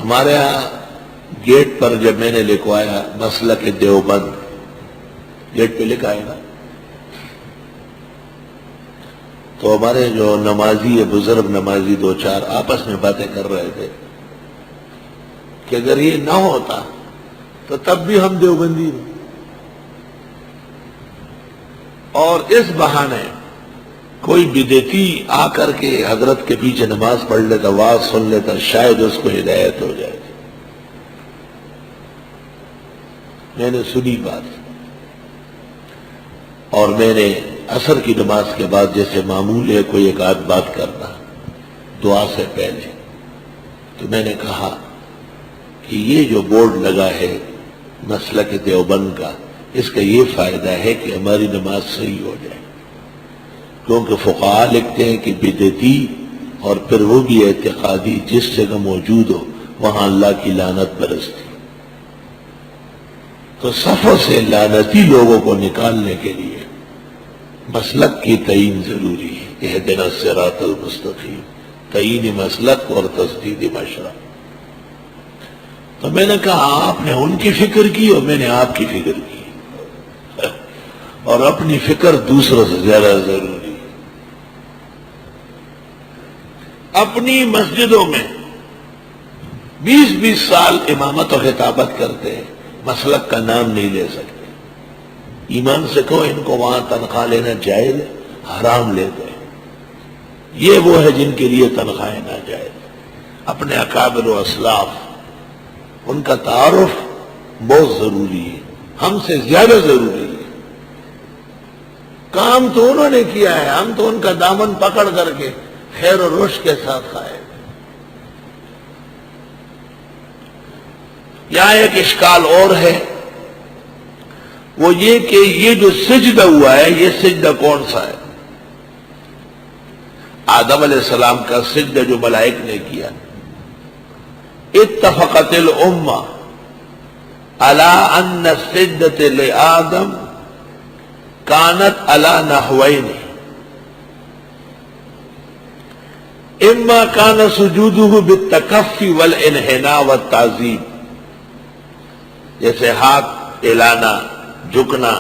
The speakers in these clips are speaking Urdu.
ہمارے ہاں گیٹ پر جب میں نے لکھوایا مسلک دیوبند، گیٹ پہ لکھا ہے نا، تو ہمارے جو نمازی ہے، بزرگ نمازی دو چار آپس میں باتیں کر رہے تھے کہ اگر یہ نہ ہوتا تو تب بھی ہم دیوبندی ہیں، اور اس بہانے کوئی بدعتی آ کر کے حضرت کے پیچھے نماز پڑھ لیتا، واز سن لیتا، شاید اس کو ہدایت ہو جائے۔ میں نے سنی بات، اور میں نے عصر کی نماز کے بعد جیسے معمول ہے کوئی ایک آدھ بات کرنا دعا سے پہلے، تو میں نے کہا کہ یہ جو بورڈ لگا ہے مسلک دیوبند کا، اس کا یہ فائدہ ہے کہ ہماری نماز صحیح ہو جائے، کیونکہ فقہاء لکھتے ہیں کہ بدعتی اور پھر وہ بھی اعتقادی جس جگہ موجود ہو وہاں اللہ کی لعنت برستی، تو صفوں سے لعنتی لوگوں کو نکالنے کے لیے مسلک کی تعین ضروری ہے۔ اہدنا الصراط المستقیم، تعین مسلک اور تسدید مشرع۔ تو میں نے کہا آپ نے ان کی فکر کی اور میں نے آپ کی فکر کی، اور اپنی فکر دوسروں سے زیادہ ضروری۔ اپنی مسجدوں میں 20 سال امامت و خطابت کرتے ہیں، مسلک کا نام نہیں لے سکتے۔ ایمان سے کہو ان کو وہاں تنخواہ لینا جائز ہے، حرام لیتے ہیں۔ یہ وہ ہے جن کے لیے تنخواہیں ناجائز۔ اپنے اکابر و اسلاف ان کا تعارف بہت ضروری ہے، ہم سے زیادہ ضروری ہے۔ کام تو انہوں نے کیا ہے، ہم تو ان کا دامن پکڑ کر کے خیر و رشد کے ساتھ کھائے۔ یہاں ایک اشکال اور ہے، وہ یہ کہ یہ جو سجدہ ہوا ہے یہ سجدہ کون سا ہے؟ آدم علیہ السلام کا سجدہ جو ملائک نے کیا، اتفقت الامہ علی ان السجدۃ لآدم کانت علی نحوین، اما کان سجودہ بالتکفی والانحناء والتعظیم، جیسے ہاتھ ہلانا، جھکنا،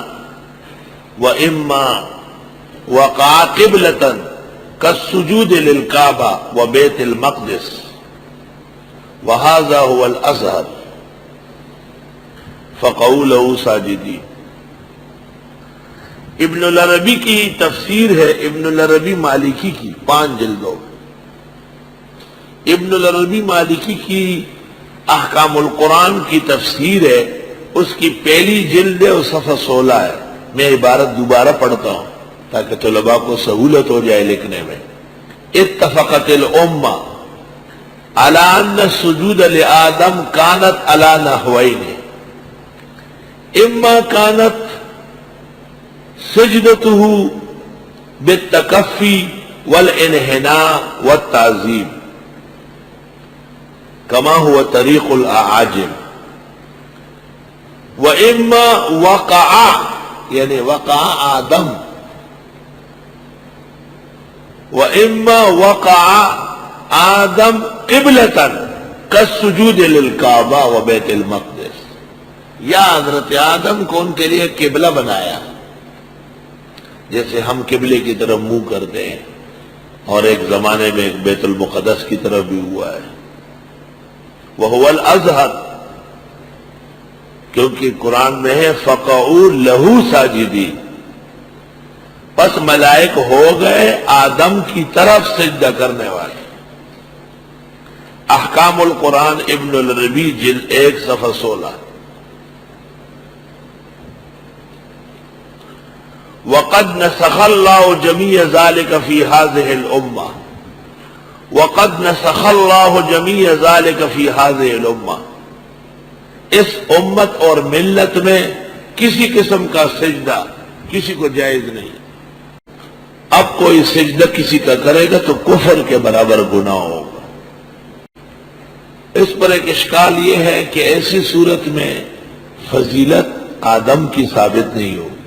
وَإِمَّا وَقَعَ قِبْلَةً كَالسُّجُودِ لِلْكَعْبَةِ وَبَيْتِ الْمَقْدِسِ وَهَذَا هُوَ الْأَزْهَرُ فَقَعُوا لَهُ سَاجِدِينَ۔ ابن العربی کی تفسیر ہے، ابن العربی مالکی کی 5 جلدوں۔ ابن العربی مالکی کی احکام القرآن کی تفسیر ہے، اس کی پہلی جلد ہے اور صفحہ 16 ہے۔ میں عبارت دوبارہ پڑھتا ہوں تاکہ طلباء کو سہولت ہو جائے لکھنے میں۔ اتفقت الامہ علی ان السجود لآدم کانت علی نحوین، اما کانت سجدتہ بالتکفی والانحناء والتعظیم کما هو طریق الاعاجم، وَإِمَّا وَقَعَ یعنی وقع آدم، وَإِمَّا وَقَعَ آدم قِبْلَةً كَالسُّجُودِ لِلْكَعْبَةِ وَبَيْتِ الْمَقْدِسِ، یا حضرت آدم کو ان کے لیے قبلہ بنایا، جیسے ہم قبلے کی طرف منہ کرتے ہیں، اور ایک زمانے میں ایک بیت المقدس کی طرف بھی ہوا ہے۔ وَهُوَ الْأَزْهَرُ، کیونکہ قرآن میں ہے فَقَعُوا لَهُ سَاجِدِينَ، پس ملائک ہو گئے آدم کی طرف سجدہ کرنے والے۔ احکام القرآن ابن العربی جلد 1 صفحہ 16۔ وَقَدْ نَسَخَ اللَّهُ جَمِيعَ ذَلِكَ فِي هَذِهِ الْأُمَّةِ، وَقَدْ نَسَخَ اللَّهُ جَمِيعَ ذَلِكَ فِي هَذِهِ الْأُمَّةِ، اس امت اور ملت میں کسی قسم کا سجدہ کسی کو جائز نہیں۔ اب کوئی سجدہ کسی کا کرے گا تو کفر کے برابر گناہ ہوگا۔ اس پر ایک اشکال یہ ہے کہ ایسی صورت میں فضیلت آدم کی ثابت نہیں ہوگی،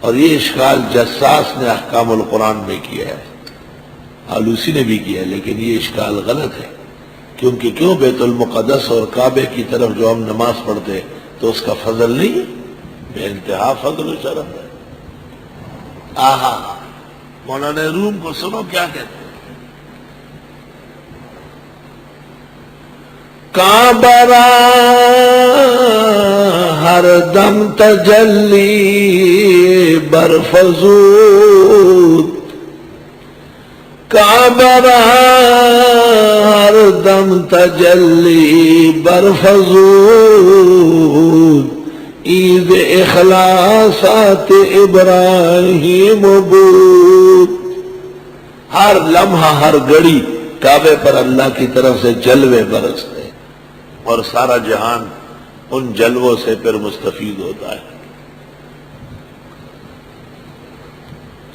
اور یہ اشکال جساس نے احکام القرآن میں کیا ہے، آلوسی نے بھی کیا ہے، لیکن یہ اشکال غلط ہے۔ کیونکہ کیوں بیت المقدس اور کعبے کی طرف جو ہم نماز پڑھتے تو اس کا فضل نہیں ہے؟ بے انتہا فضل و شرف ہے۔ آہا، مولانا روم کو سنو کیا کہتے ہیں۔ کعبہ را ہر دم تجلی برفزود، کعبہ را ہر دم تجلی برفزود، عید اخلاصات ابراہیم بود۔ ہر لمحہ ہر گھڑی کعبے پر اللہ کی طرف سے جلوے برستے اور سارا جہان ان جلووں سے پھر مستفید ہوتا ہے۔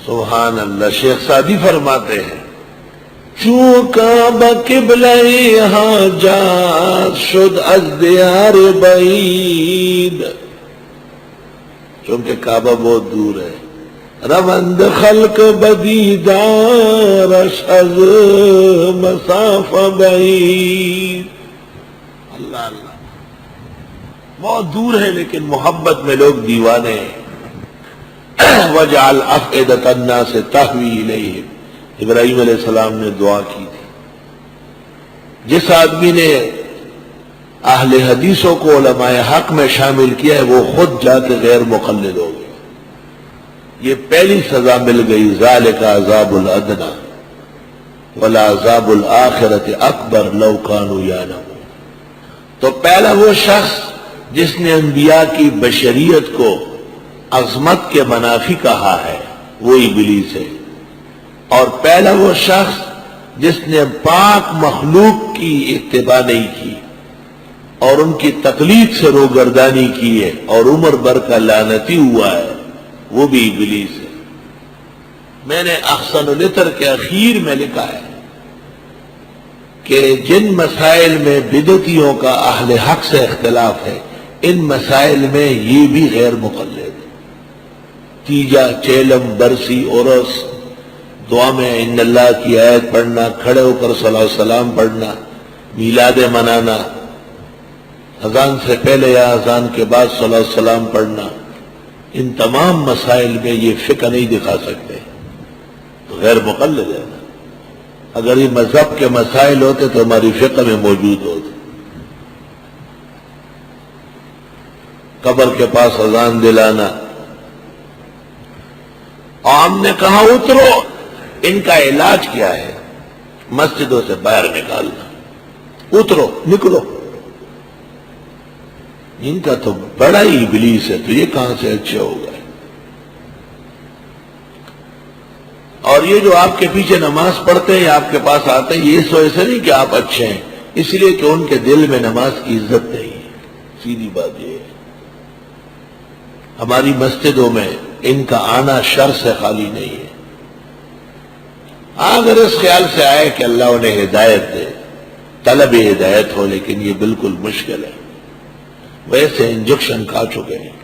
سبحان اللہ۔ شیخ سعدی فرماتے ہیں چون کعبہ قبلہ حاجات شد از دیار بعید، چونکہ کعبہ بہت دور ہے، روند خلق بدیدارش از مسافہ بعید۔ اللہ اللہ، بہت دور ہے لیکن محبت میں لوگ دیوانے ہیں۔ وَجْعَلْ أَفْئِدَةَ النَّاسِ تَهْوِي إِلَيْهِمْ، ابراہیم علیہ السلام نے دعا کی تھی۔ جس آدمی نے اہل حدیثوں کو علماء حق میں شامل کیا ہے وہ خود جا کے غیر مقلد ہو گیا۔ یہ پہلی سزا مل گئی، ذَلِكَ عَذَابُ الْأَدْنَىٰ وَلَعَذَابُ الْآخِرَةِ أَكْبَرُ لَوْ كَانُوا يَعْلَمُونَ۔ تو پہلا وہ شخص جس نے انبیاء کی بشریت کو عظمت کے منافی کہا ہے وہ ابلیس ہے، اور پہلا وہ شخص جس نے پاک مخلوق کی اتباع نہیں کی اور ان کی تقلید سے روگردانی کی ہے اور عمر بھر کا لعنتی ہوا ہے وہ بھی ابلیس ہے۔ میں نے احسن العطر کے اخیر میں لکھا ہے کہ جن مسائل میں بدعتیوں کا اہل حق سے اختلاف ہے ان مسائل میں یہ بھی غیر مقلد ہے۔ تیجا، چیلم، برسی، عرس، دعا میں ان اللہ کی آیت پڑھنا، کھڑے ہو کر صلی اللہ علیہ وسلم پڑھنا، میلاد منانا، اذان سے پہلے یا اذان کے بعد صلی اللہ علیہ وسلم پڑھنا، ان تمام مسائل میں یہ فقہ نہیں دکھا سکتے تو غیر مقلد ہے۔ اگر یہ مذہب کے مسائل ہوتے تو ہماری فقہ میں موجود ہوتے۔ قبر کے پاس اذان دلانا، اور ہم نے کہا اترو، ان کا علاج کیا ہے؟ مسجدوں سے باہر نکالنا، اترو نکلو۔ ان کا تو بڑا ہی ابلیس ہے، تو یہ کہاں سے اچھے ہو گئے؟ اور یہ جو آپ کے پیچھے نماز پڑھتے ہیں، آپ کے پاس آتے ہیں، یہ سو ایسے نہیں کہ آپ اچھے ہیں، اس لیے کہ ان کے دل میں نماز کی عزت نہیں ہے۔ سیدھی بات یہ ہے۔ ہماری مسجدوں میں ان کا آنا شر سے خالی نہیں ہے۔ اگر اس خیال سے آئے کہ اللہ انہیں ہدایت دے، طلب ہدایت ہو، لیکن یہ بالکل مشکل ہے، ویسے انجیکشن کھا چکے ہیں۔